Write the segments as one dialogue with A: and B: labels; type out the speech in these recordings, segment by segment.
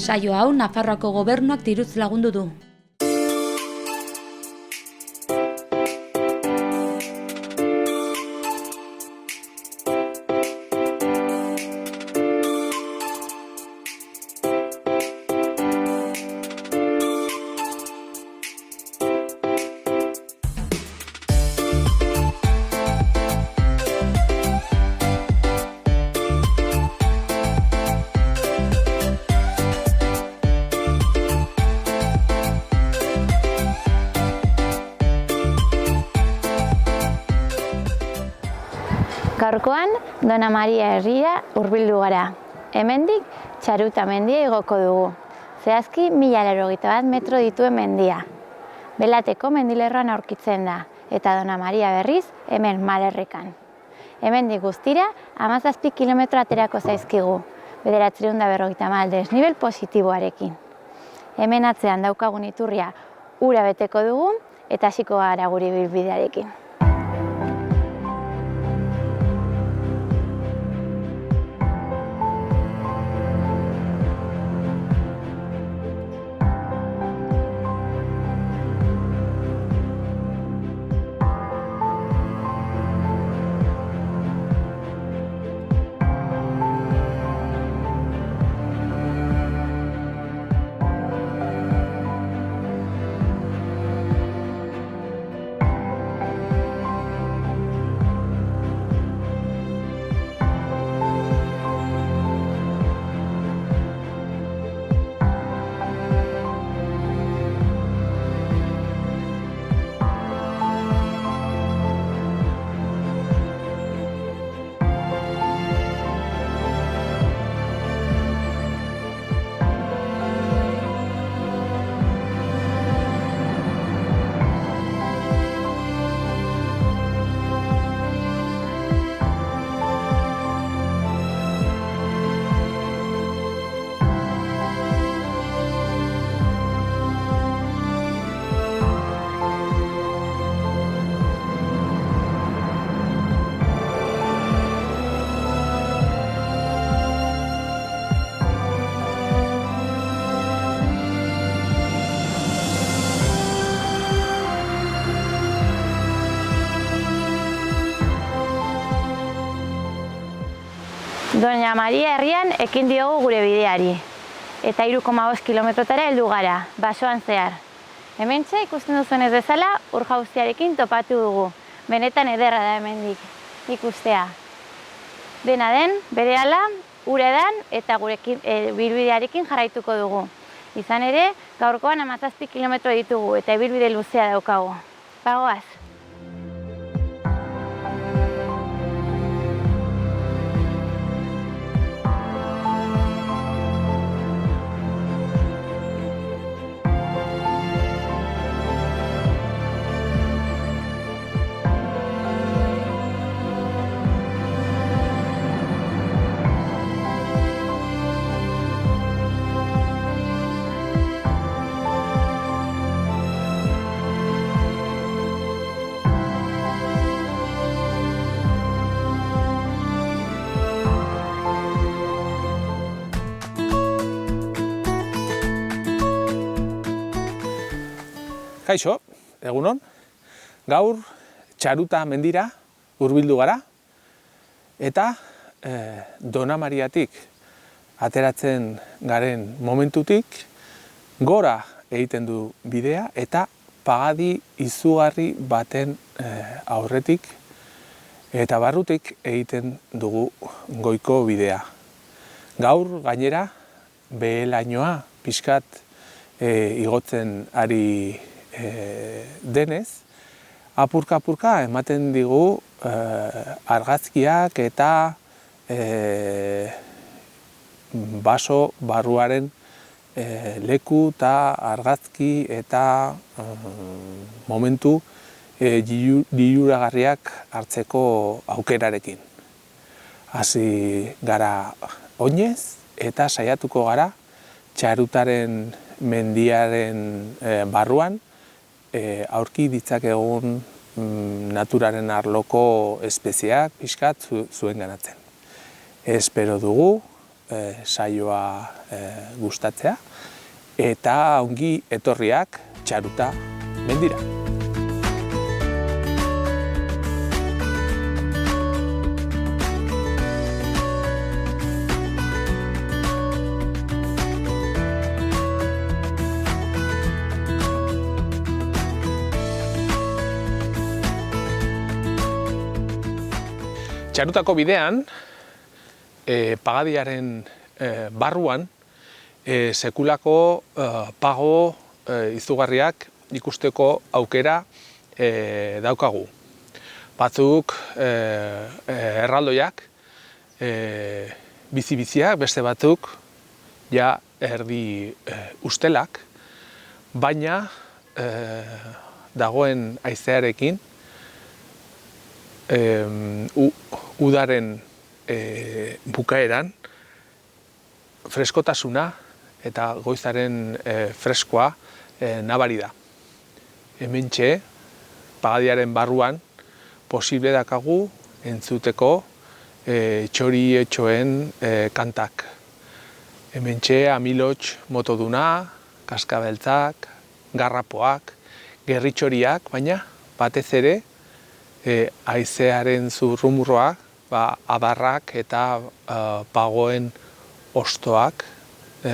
A: Saio hau Nafarroako gobernuak diruz lagundu du.
B: Gaurkoan, Dona Maria herrira hurbildu gara. Hemendik Txaruta mendia igoko dugu. Zehazki 1081 metro dituen mendia. Belateko mendilerroan aurkitzen da, eta Dona Maria berriz hemen Malerrekan. Hemendik guztira 17 kilometro aterako zaizkigu, 950 desnibel positiboarekin. Hemen atzean daukagun iturria ura beteko dugu eta hasiko gara gure ibilbidearekin. Dona Maria herrian ekin diogu gure bideari, eta 3,5 kilometrotara heldu gara, basoan zehar. Hementxe ikusten duzuenez bezala ur-jauziarekin topatu dugu, benetan ederra da hemendik ikustea. Dena den, berehala, ura edan eta gure ibilbidearekin jarraituko dugu. Izan ere, gaurkoan 17 kilometro ditugu eta ibilbide luzea daukagu. Bagoaz!
C: Kaixo, egunon. Gaur Txaruta mendira hurbildu gara eta Dona Mariatik ateratzen garen momentutik gora egiten du bidea eta pagadi izugarri baten aurretik eta barrutik egiten dugu goiko bidea. Gaur gainera behelainoa pixkat igotzen ari denez, apurka-apurka ematen digu argazkiak eta baso barruaren leku eta argazki eta momentu liluragarriak hartzeko aukerarekin. Hasi gara oinez eta saiatuko gara Txarutaren mendiaren barruan aurki ditzakegun naturaren arloko espezieak pixkat zuen ganatzen. Espero dugu saioa gustatzea, eta ongi etorriak Txaruta mendira. Txarutako bidean, Pagadiaren barruan, sekulako pago izugarriak ikusteko aukera daukagu. Batzuk erraldoiak, bizi-biziak, beste batzuk ja erdi ustelak, baina dagoen haizearekin udaren bukaeran freskotasuna eta goizaren freskoa nabari da. Hementxe, Pagadiaren barruan, posible dakagu entzuteko txori-etxoen kantak. Hementxe, amilots motoduna, kaskabeltzak, garrapoak, gerritxoriak, baina batez ere haizearen zurrumurroak, adarrak eta pagoen ostoak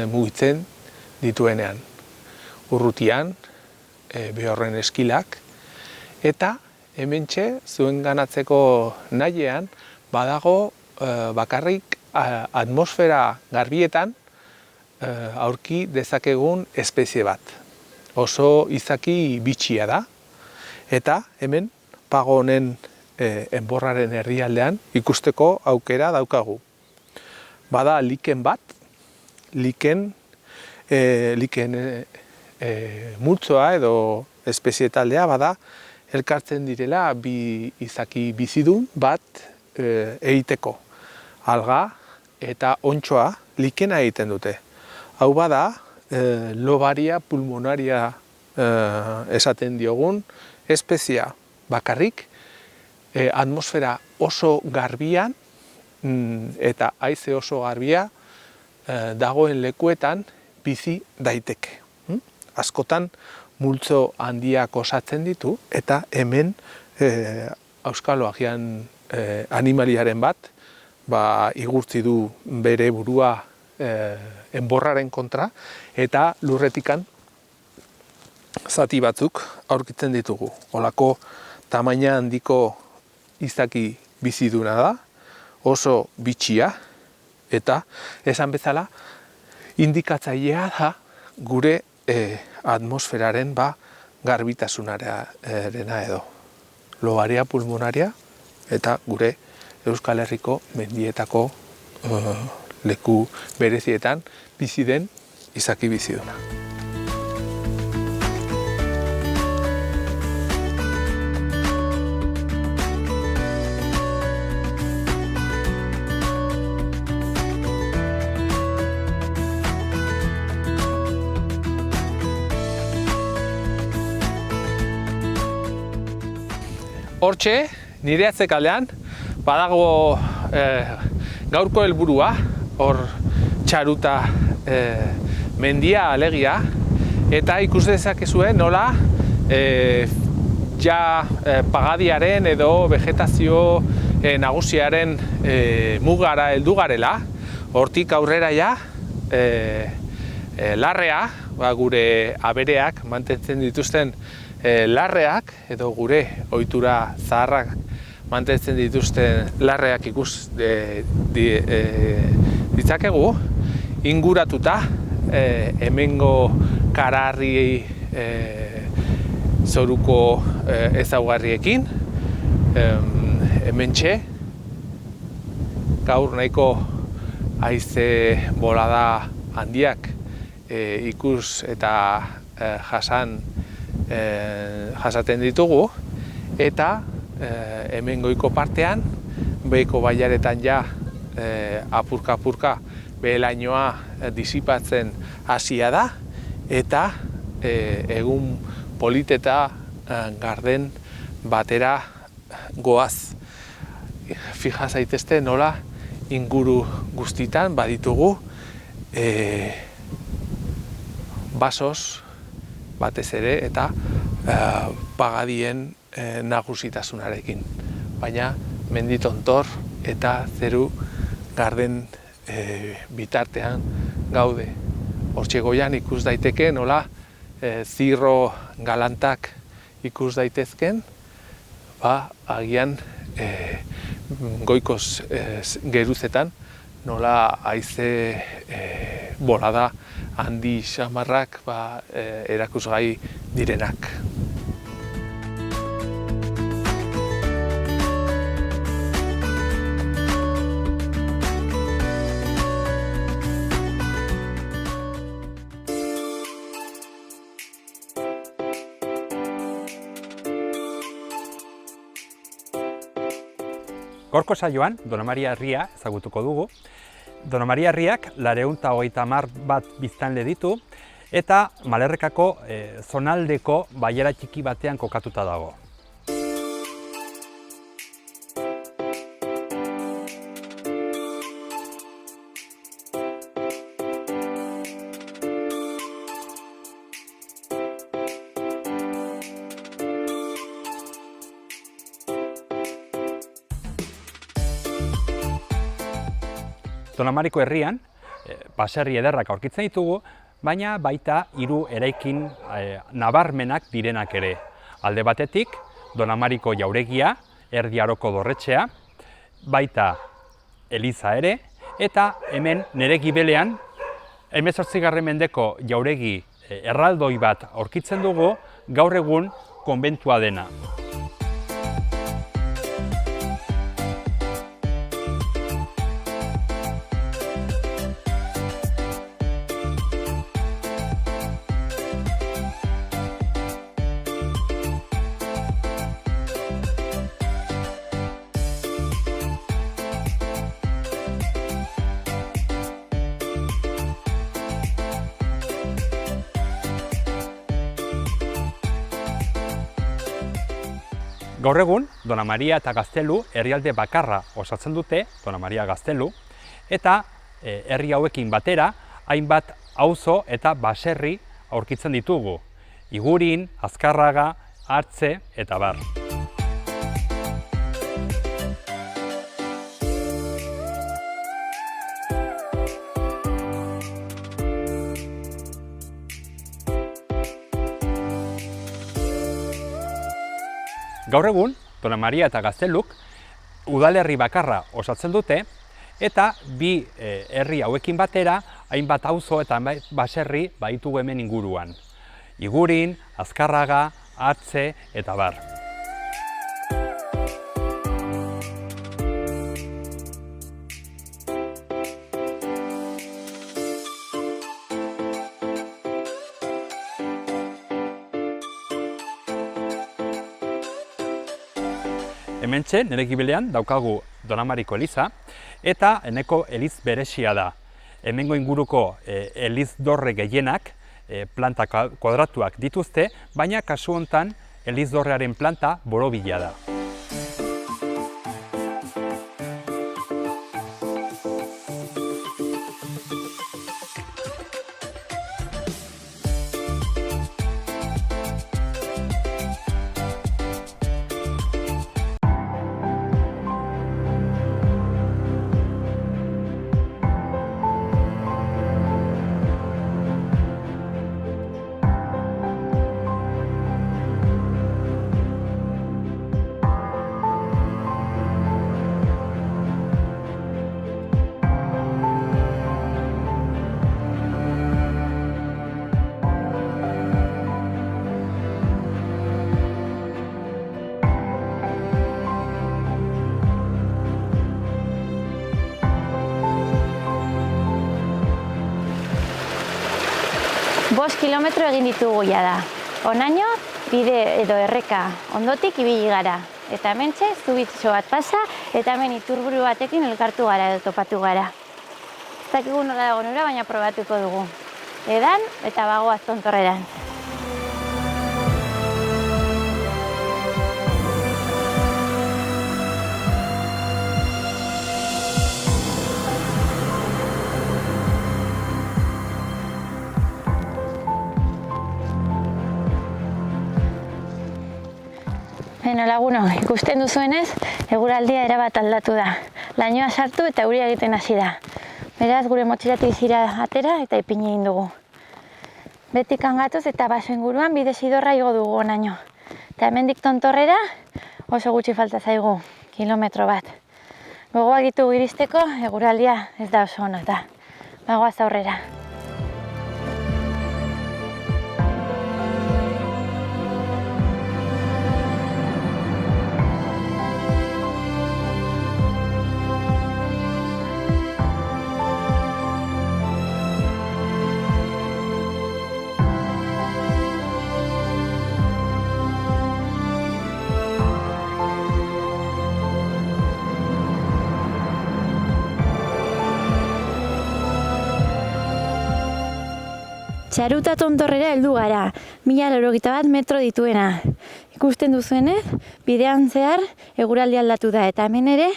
C: mugitzen dituenean. Urrutian, behorren eskilak, eta hementxe zuen ganatzeko nahiean badago bakarrik atmosfera garbietan aurki dezakegun espezie bat. Oso izaki bitxia da, eta hemen pago honen enborraren herrialdean ikusteko aukera daukagu. Bada liken bat, liken multzoa edo espezie taldea bada elkartzen direla bi izaki bizidun bat egiteko. Alga eta ontsoa likena egiten dute. Hau bada lobaria pulmonaria esaten diogun espeziea. Bakarrik, atmosfera oso garbian eta haize oso garbia dagoen lekuetan bizi daiteke. Askotan multzo handiak osatzen ditu eta hemen auskalo agian animaliaren bat igurtzi du bere burua enborraren kontra eta lurretikan zati batzuk aurkitzen ditugu. Olako tamaina handiko izaki biziduna da, oso bitxia, eta esan bezala indikatzailea da gure atmosferaren garbitasunarena edo. Lobaria pulmonaria eta gure Euskal Herriko mendietako leku berezietan bizi den izaki biziduna. Hortxe, nire atzekaldean, badago gaurko helburua, hor Txaruta mendia alegia, eta ikus dezakezue nola Pagadiaren edo vegetazio nagusiaren mugara heldu garela, hortik aurrera larrea, gure abereak mantentzen dituzten larreak edo gure ohitura zaharrak mantentzen dituzten larreak ikus ditzakegu, inguratuta hemengo kararri zoruko ezaugarriekin, hementxe gaur nahiko haize bolada handiak ikus eta jasaten ditugu, eta hemen goiko partean, behiko bailaretan apurka-apurka behelainoa disipatzen hasia da, eta egun politeta garden batera goaz. Fija zaitezte nola inguru guztitan baditugu basoz batez ere eta pagadien nagusitasunarekin. Baina menditontor eta zeru garden bitartean gaude. Hortxe goian ikus daiteke nola zirro galantak ikus daitezken, agian goikoz geruzetan nola haize bolada handi xamarrak erakusgai direnak.
D: Gaurko saioan, Dona Maria herria ezagutuko dugu. Dona Maria herriak 231 biztanle ditu eta Malerrekako zonaldeko bailara txiki batean kokatuta dago. Donamariko herrian, baserri ederrak aurkitzen ditugu, baina baita 3 eraikin nabarmenak direnak ere. Alde batetik, Donamariko jauregia, Erdi Aroko dorretxea, baita eliza ere, eta hemen nere gibelean, 18. mendeko jauregi erraldoi bat aurkitzen dugu, gaur egun konbentua dena. Gaur egun, Dona Maria eta Gaztelu herrialde bakarra osatzen dute, Dona Maria Gaztelu, eta herri hauekin batera, hainbat auzo eta baserri aurkitzen ditugu. Igurin, Azkarraga, Artze eta bar. Gaur egun, Dona Maria eta Gazteluk udalerri bakarra osatzen dute eta bi herri hauekin batera hainbat auzo eta baserri baditugu hemen inguruan. Igurin, Azkarraga, Artze eta bar. Hementxe, nire gibelean daukagu Donamariko eliza, eta eneko eliz berezia da. Hemengo inguruko eliz dorre gehienak planta kuadratuak dituzte, baina kasu honetan eliz dorrearen planta borobila da.
B: Bost kilometro egin ditugu jada. Honaino, bide edo erreka ondotik ibili gara. Eta hementxe, zubitxo bat pasa, eta hemen iturburu batekin elkartu gara edo topatu gara. Ez dakigu nola dago nura, baina probatuko dugu. Edan eta bagoaz tontorreran. Bueno, laguno, ikusten duzuenez, eguraldia erabat aldatu da. Lainoa sartu eta euria egiten hasi da. Beraz, gure motxilatik zira atera eta ipini egin dugu. Betik hangatuz eta baso inguruan bide zidorra igo dugu honaino. Eta hemendik tontorrera oso gutxi falta zaigu, kilometro bat. Gogoak ditugu iristeko, eguraldia ez da oso ona eta bagoaz aurrera. Txaruta tontorrera heldu gara, 1081 metro dituena. Ikusten duzuenez, bidean zehar eguraldia aldatu da, eta hemen ere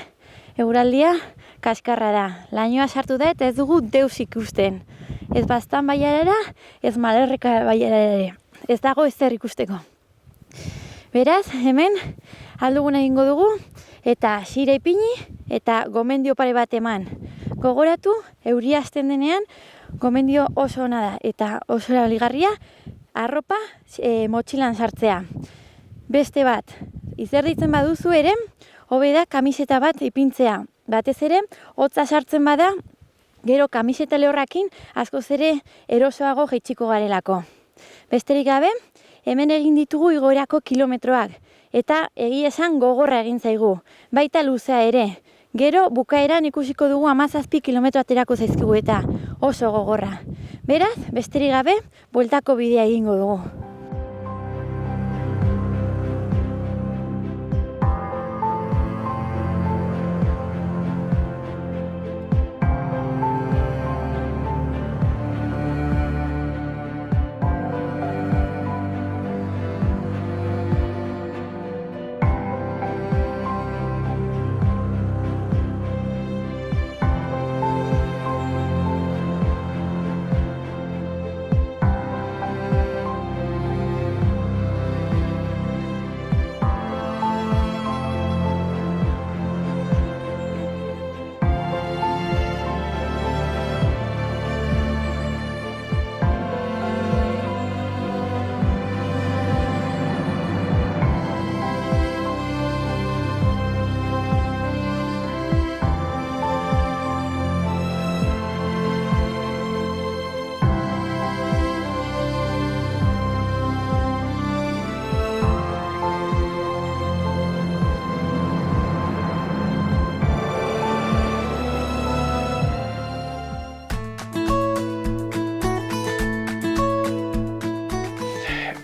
B: eguraldia kaskarra da. Lainoa sartu da eta ez dugu deus ikusten. Ez Baztan bailarara, ez Malerreka bailarara ere. Ez dago ezer ikusteko. Beraz, hemen alduguna egingo dugu, eta xira ipini eta gomendio pare bat eman. Gogoratu, euria hasten denean, gomendio oso ona da eta oso erabilgarria arropa motxilan sartzea. Beste bat, izerditzen baduzu ere, hobe da kamiseta bat ipintzea. Batez ere, hotza sartzen bada, gero kamiseta lehorrakin askoz ere erosoago jaitsiko garelako. Besterik gabe, hemen egin ditugu igoerako kilometroak eta egia esan gogorra egin zaigu, baita luzea ere. Gero bukaeran ikusiko dugu 17 kilometro aterako zaizkigu eta oso gogorra. Beraz, besterik gabe, bueltako bidea egingo dugu.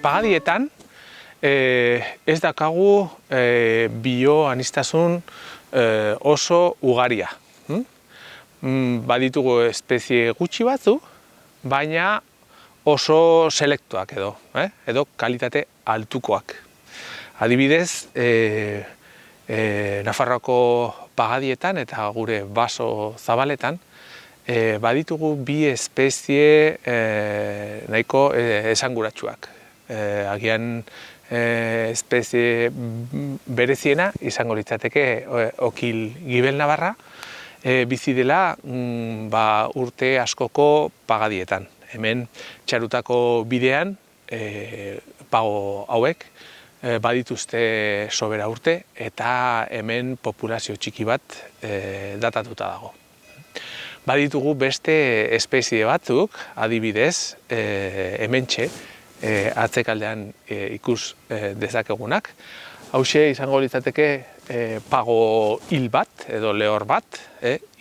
C: Pagadietan ez dakagu bioanistasun oso ugaria. Baditugu espezie gutxi batzu, baina oso selektuak edo kalitate altukoak. Adibidez, Nafarroako pagadietan eta gure baso zabaletan baditugu bi espezie nahiko esanguratsuak. Agian espezie bereziena izango litzateke okil gibel nabarra, bizi dela urte askoko pagadietan. Hemen Txarutako bidean pago hauek badituzte sobera urte eta hemen populazio txiki bat datatuta dago. Baditugu beste espezie batzuk, adibidez, hementxe, atzekaldean ikus dezakegunak. Hauxe izango litzateke pago hil bat edo lehor bat,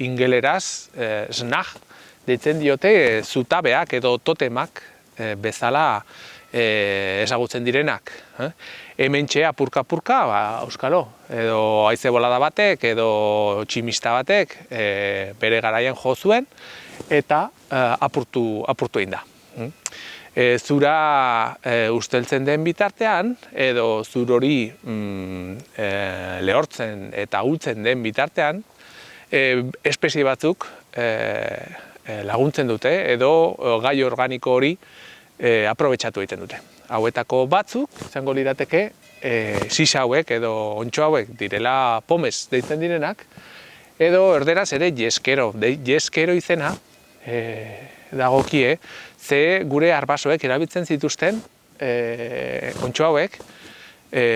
C: ingeleraz snag deitzen diote zutabeak edo totemak bezala ezagutzen direnak. Hementxe apurka-apurka, auskalo, edo haize bolada batek edo tximista batek bere garaian jo zuen eta apurtu egin da. Zura usteltzen den bitartean, edo zur hori lehortzen eta ahultzen den bitartean, espezie batzuk laguntzen dute edo gai organiko hori aprobetxatu egiten dute. Hauetako batzuk izango lirateke sisa hauek edo ontxo hauek direla pomez deitzen direnak, edo erderaz ere jeskero. Jeskero izena dagokie, ze gure arbasoek erabiltzen zituzten ontxo hauek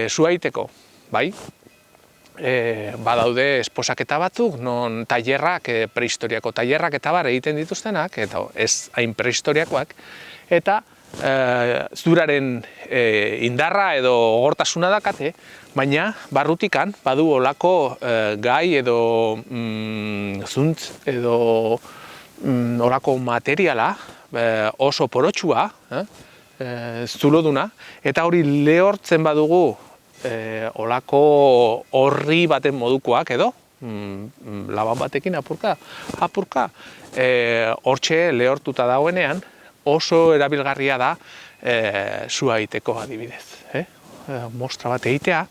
C: zuaiteko, bai? Badaude esposaketa batzuk, non tailerrak, prehistoriako tailerrak eta bar egiten dituztenak, eta ez hain prehistoriakoak, eta zuraren indarra edo gogortasuna dakate, baina barrutikan badu olako gai edo zuntz edo olako materiala oso porotsua, zuloduna, eta hori lehortzen badugu olako horri baten modukoak edo, laban batekin apurka, hortxe lehortuta dagoenean, oso erabilgarria da sua egiteko adibidez. Mostra bat egitea,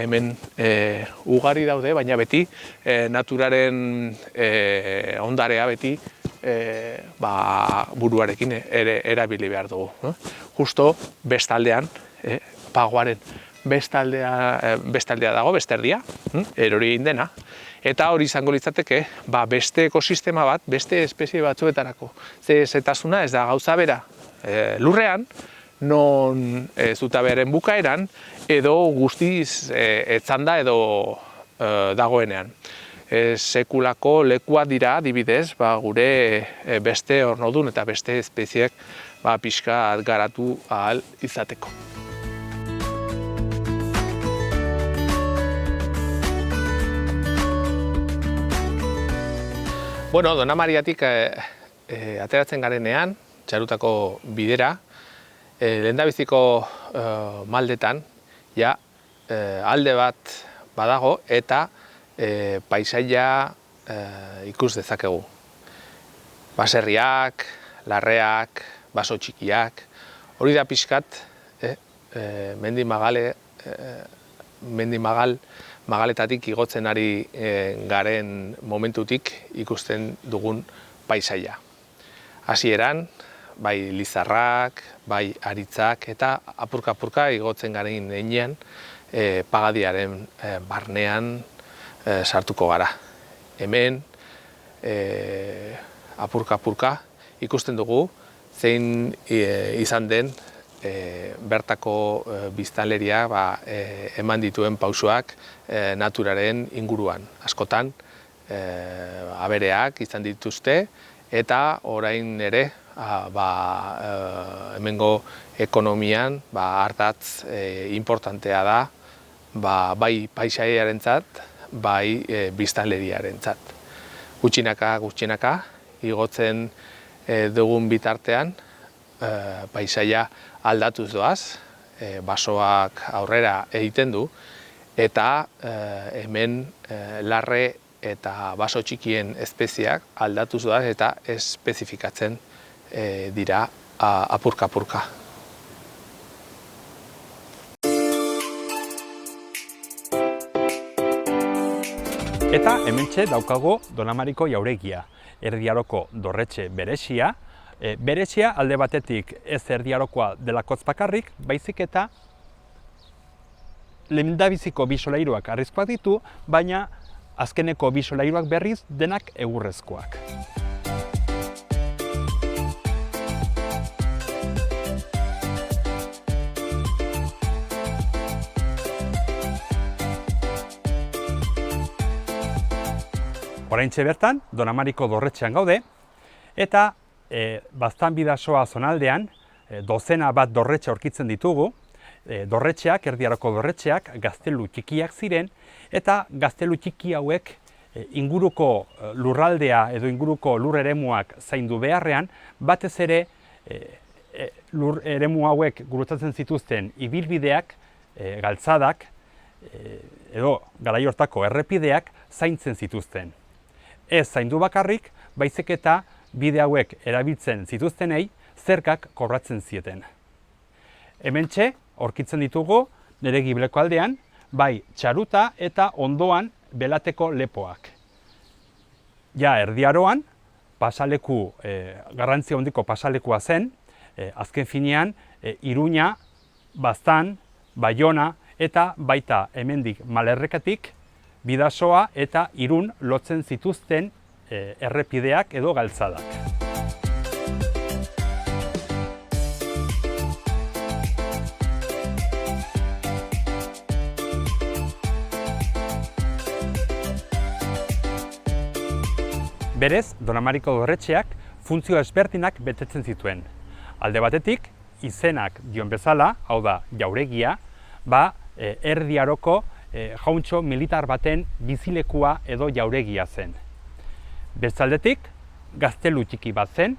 C: hemen ugari daude, baina beti naturaren ondarea beti buruarekin erabili behar dugu. Justo bestaldean, pagoaren bestaldea dago, besterdia, erori egin dena, eta hori izango litzateke beste ekosistema bat, beste espezie batzuetarako. Ze zetasuna ez da gauza bera lurrean, non zutabearen bukaeran, edo guztiz etzanda edo dagoenean. Sekulako lekuak dira, adibidez, gure beste ornodun eta beste espeziek pixka garatu ahal izateko. Bueno, Dona Mariatik ateratzen garenean, Txarutako bidera, lehendabiziko maldetan, alde bat badago eta paisaia ikus dezakegu. Baserriak, larreak, baso txikiak, hori da pixkat, magaletatik igotzen ari garen momentutik ikusten dugun paisaia. Hasieran, bai lizarrak, bai aritzak eta apurka-apurka igotzen garen heinean pagadiaren barnean sartuko gara. Hemen, apurka-apurka ikusten dugu zein izan den bertako biztanleria eman dituen pausoak naturaren inguruan. Askotan abereak izan dituzte eta orain ere hemengo ekonomian ardatz importantea da bai paisaiarentzat, bai biztanleriarentzat. Gutxinaka igotzen dugun bitartean paisaia aldatuz doaz, basoak aurrera egiten du, eta hemen larre eta baso txikien espeziak aldatuz doaz eta espezifikatzen dira apurka-apurka.
D: Eta hementxe daukago Dona Mariko jauregia, Erdi Aroko dorretxe berezia. Berezia alde batetik ez Erdi Arokoa delakotz bakarrik, baizik eta lehendabiziko bi solairuak harrizkoak ditu, baina azkeneko bi solairuak berriz denak egurrezkoak. Oraintxe bertan, Dona Mariko dorretxean gaude, eta Baztan bidasoa zonaldean dozena bat dorretxe aurkitzen ditugu. Dorretxeak, Erdi Aroko dorretxeak, gaztelu txikiak ziren, eta gaztelu txiki hauek inguruko lurraldea edo inguruko lur eremuak zaindu beharrean, batez ere lur eremu hauek gurutzatzen zituzten ibilbideak, galtzadak, edo garai hortako errepideak zaintzen zituzten. Ez zaindu bakarrik, baizik eta bide hauek erabiltzen zituztenei zergak kobratzen zieten. Hementxe, aurkitzen ditugu, nire gibleko aldean, bai Txaruta eta ondoan Belateko lepoak. Ja, Erdi Aroan, pasaleku, garrantzia handiko pasalekua zen, azken finean, Iruña, Baztan, Baiona eta baita hemendik Malerrekatik Bidasoa eta Irun lotzen zituzten errepideak edo galtzadak. Berez, Donamariko dorretxeak funtzio ezberdinak betetzen zituen. Alde batetik, izenak dion bezala, hau da, jauregia, Erdi Aroko jauntxo militar baten bizilekua edo jauregia zen. Bestaldetik, gaztelu txiki bat zen,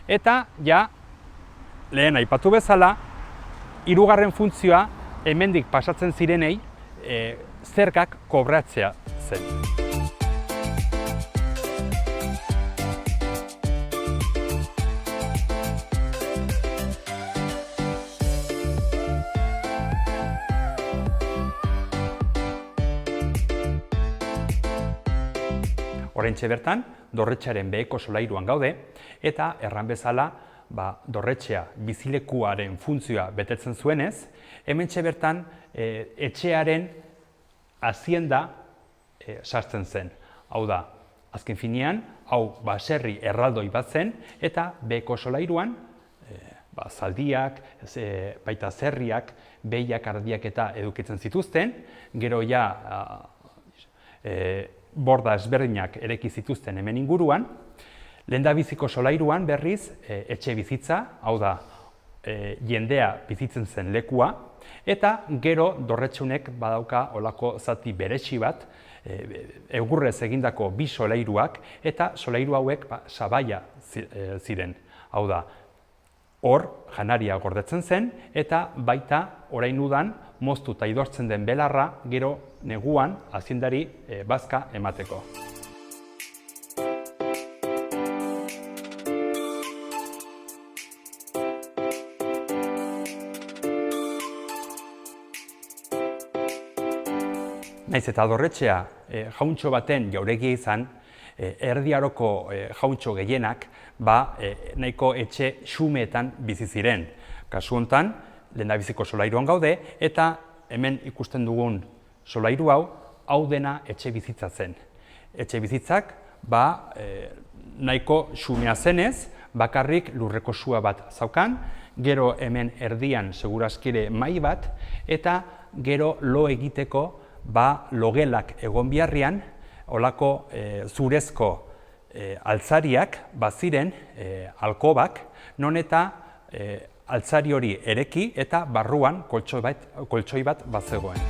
D: eta lehen aipatu bezala, hirugarren funtzioa hemendik pasatzen zirenei zergak kobratzea zen. Oraintxe bertan, dorretxearen beheko solairuan gaude, eta erran bezala, dorretxea bizilekuaren funtzioa betetzen zuenez, hementxe bertan etxearen hazienda sartzen zen. Hau da, azken finean, hau baserri erraldoi bat zen, eta beheko solairuan, zaldiak, baita zerriak, behiak, ardiak eta edukitzen zituzten, gero borda ezberdinak ereki zituzten hemen inguruan, lehendabiziko solairuan berriz etxe bizitza, hau da, jendea bizitzen zen lekua, eta gero dorretxunek badauka olako zati beretsi bat, egurrez egindako 2 solairuak, eta solairu hauek sabaia ziren. Hau da, hor janaria gordetzen zen, eta baita orain udan moztu eta idortzen den belarra gero neguan haziendari bazka emateko. Naiz eta dorretxea jauntxo baten jauregia izan, Erdi Aroko jauntxo gehienak nahiko etxe xumeetan bizi ziren. Kasu honetan, lehendabiziko solairuan gaude, eta hemen ikusten dugun solairu hau dena etxe bizitza zen. Etxe bizitzak nahiko xumea zenez, bakarrik lurreko sua bat zaukan, gero hemen erdian seguraskire mahai bat, eta gero lo egiteko logelak egon biharrian, olako zurezko altzariak baziren alkobak, non eta altzari hori ereki eta barruan koltxoi bat bazegoen.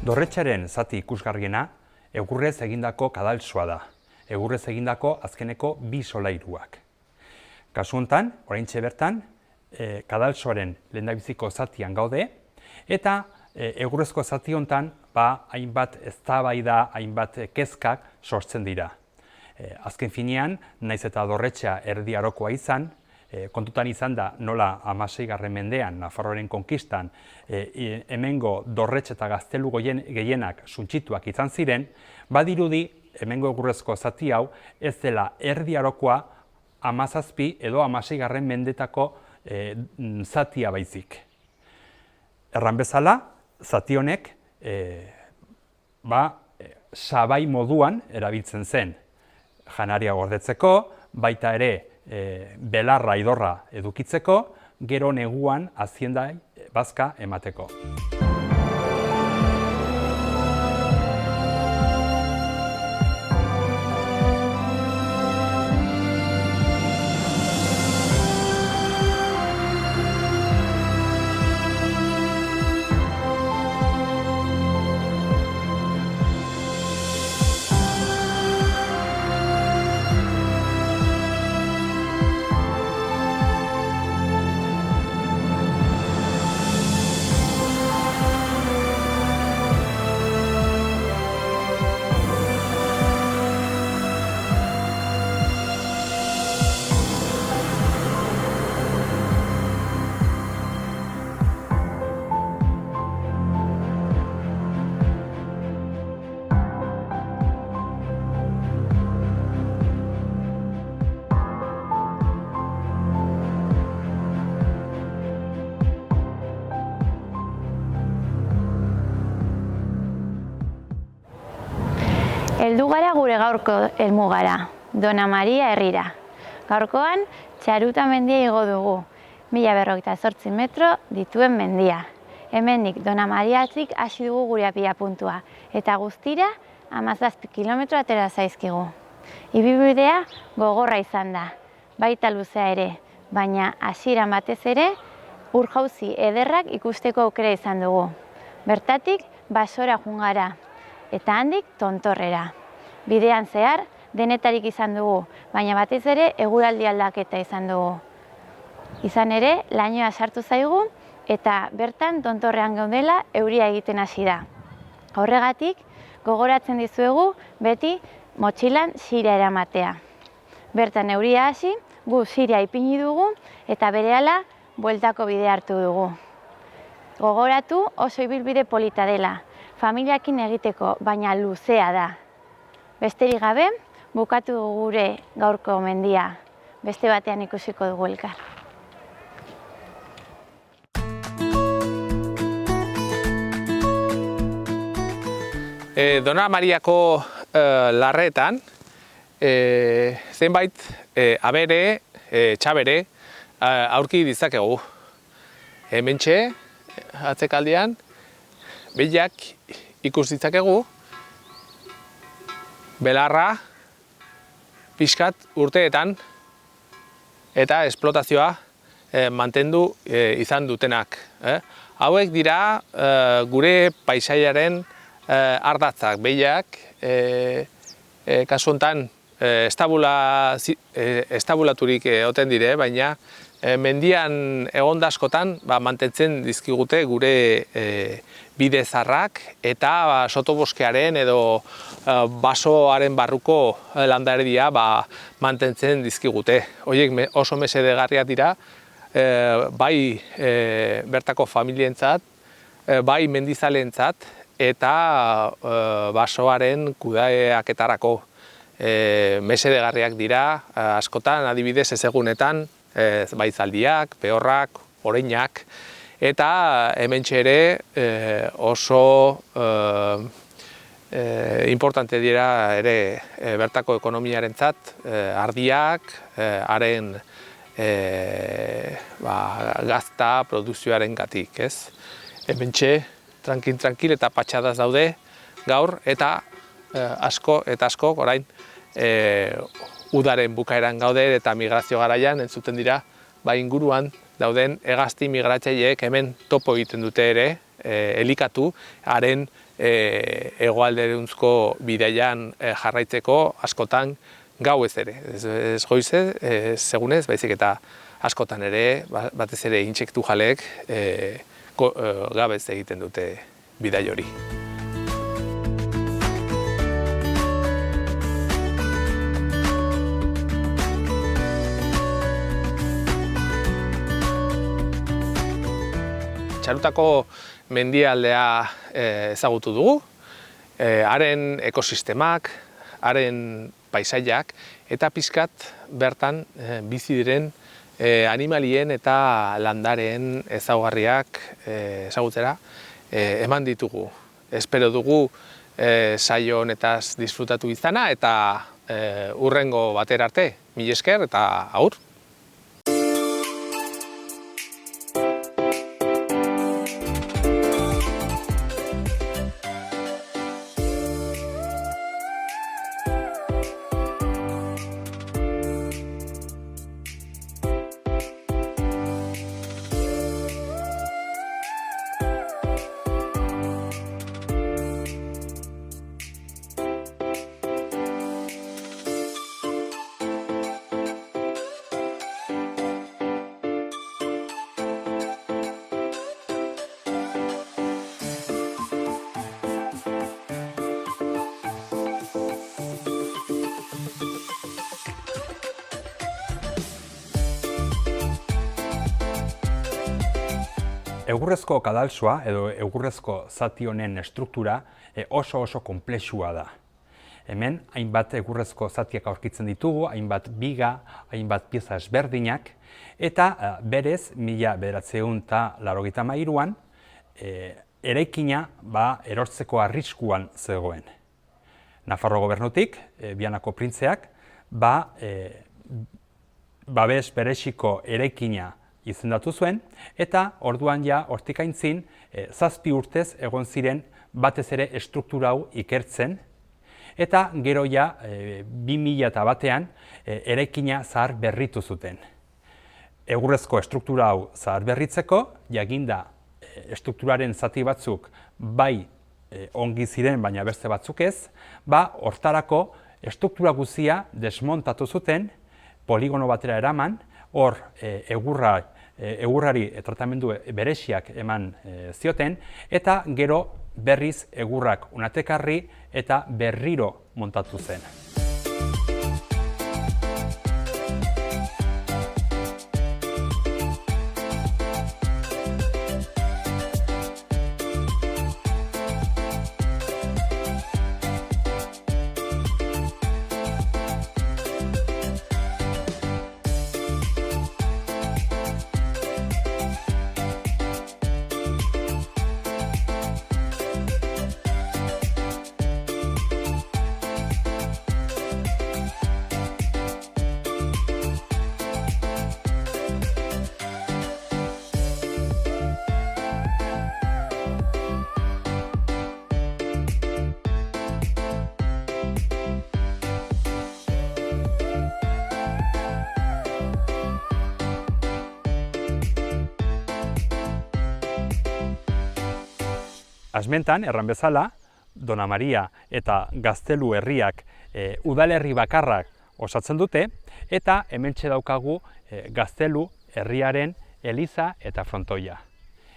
D: Dorretxaren zati ikusgarriena egurrez egindako kadalsoa da. Egurrez egindako azkeneko 2 solairuak. Kasu honetan, oraintxe bertan, kadalsoaren lehendabiziko zatian gaude, eta egurrezko zati honetan hainbat eztabaida, hainbat kezkak sortzen dira. Azken finean, naiz eta dorretxea Erdi Arokoa izan, kontutan izan da nola 16. mendean, Nafarroaren konkistan, hemengo dorretxe eta gaztelu gehienak suntsituak izan ziren, badirudi hemengo egurrezko zati hau ez dela Erdi Arokoa 17 edo 16. mendetako zatia baizik. Erran bezala, zati honek sabai moduan erabiltzen zen. Janaria gordetzeko, baita ere belarra idorra edukitzeko, gero neguan haziendai bazka emateko.
B: Heldu gara gure gaurko helmugara, Dona Maria herrira. Gaurkoan, Txaruta mendia igo dugu, 1048 metro dituen mendia. Hemendik Dona Mariatik hasi dugu gure abiapuntua, eta guztira 17 kilometro atera zaizkigu. Ibilbidea gogorra izan da, baita luzea ere, baina hasieran batez ere, ur-jauzi ederrak ikusteko aukera izan dugu. Bertatik basora joan gara, eta handik tontorrera. Bidean zehar, denetarik izan dugu, baina batez ere eguraldi aldaketa izan dugu. Izan ere, lainoa sartu zaigu, eta bertan tontorrean gaudela euria egiten hasi da. Horregatik, gogoratzen dizuegu beti motxilan ziria eramatea. Bertan euria hasi, gu ziria ipini dugu, eta berehala bueltako bidea hartu dugu. Gogoratu oso ibilbide polita dela, familiakin egiteko, baina luzea da. Besterik gabe, bukatu gure gaurko mendia. Beste batean ikusiko dugu elkar.
C: Dona Mariako larreetan, zenbait abere, txabere aurki ditzakegu. Hementxe, atzekaldean, behiak ikus ditzakegu, belarra pixkat urteetan eta esplotazioa mantendu izan dutenak. Hauek dira gure paisaiaren ardatzak, behiak, kasu honetan estabulaturik oten dire, baina mendian egonda askotan mantentzen dizkigute gure bide zarrak eta sotoboskearen edo basoaren barruko landaredia mantentzen dizkigute. Horiek oso mesedegarriak dira, bai bertako familientzat, bai mendizaleentzat eta basoaren kudeaketarako. Mesedegarriak dira, askotan adibidez ezegunetan, bai zaldiak, behorrak, oreinak, eta hementxe ere oso importante dira ere bertako ekonomiarentzat ardiak, haren gazta produkzioaren gatik, ez? Hementxe tranquil eta patxadaz daude gaur eta asko orain udaren bukaeran gaude eta migrazio garaian entzuten dira inguruan dauden hegazti migratzaileek hemen topo egiten dute ere, elikatu, haren hegoalderuntzko bidaian jarraitzeko askotan gauez ere. Ez goizez, segunez, baizik eta askotan ere, batez ere intsektu jaleek gabez egiten dute bidai hori. Txarutako mendialdea ezagutu dugu, haren ekosistemak, haren paisaiak eta pixkat bertan bizi diren animalien eta landareen ezaugarriak ezagutzera eman ditugu. Espero dugu saio honetaz disfrutatu izana eta hurrengo batera arte, mila esker eta agur!
D: Egurrezko kadalsoa edo egurrezko zati honen estruktura oso konplexua da. Hemen hainbat egurrezko zatiak aurkitzen ditugu, hainbat biga, hainbat pieza ezberdinak, eta berez 1983an eraikina erortzeko arriskuan zegoen. Nafarro gobernutik, Bianako printzeak, babes bereziko eraikina izendatu zuen, eta orduan ja hortik aintzin 7 urtez egon ziren batez ere estruktura hau ikertzen, eta gero ja 2001ean eraikina zahar berritu zuten. Egurrezko estruktura hau zahar berritzeko, jaginda estrukturaren zati batzuk bai ongi ziren, baina beste batzuk ez, hortarako estruktura guzia desmontatu zuten, poligono batera eraman, hor egurrari tratamendu bereziak eman zioten, eta gero berriz egurrak unatekarri eta berriro montatu zen. Asmentan, erran bezala, Dona Maria eta Gaztelu herriak udalerri bakarrak osatzen dute, eta hementxe daukagu Gaztelu herriaren eliza eta frontoia.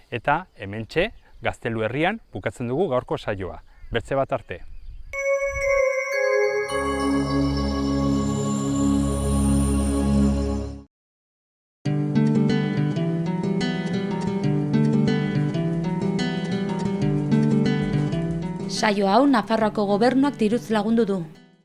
D: Eta hementxe Gaztelu herrian bukatzen dugu gaurko saioa. Bertze bat arte.
A: Saio hau Nafarroako gobernuak diruz lagundu du.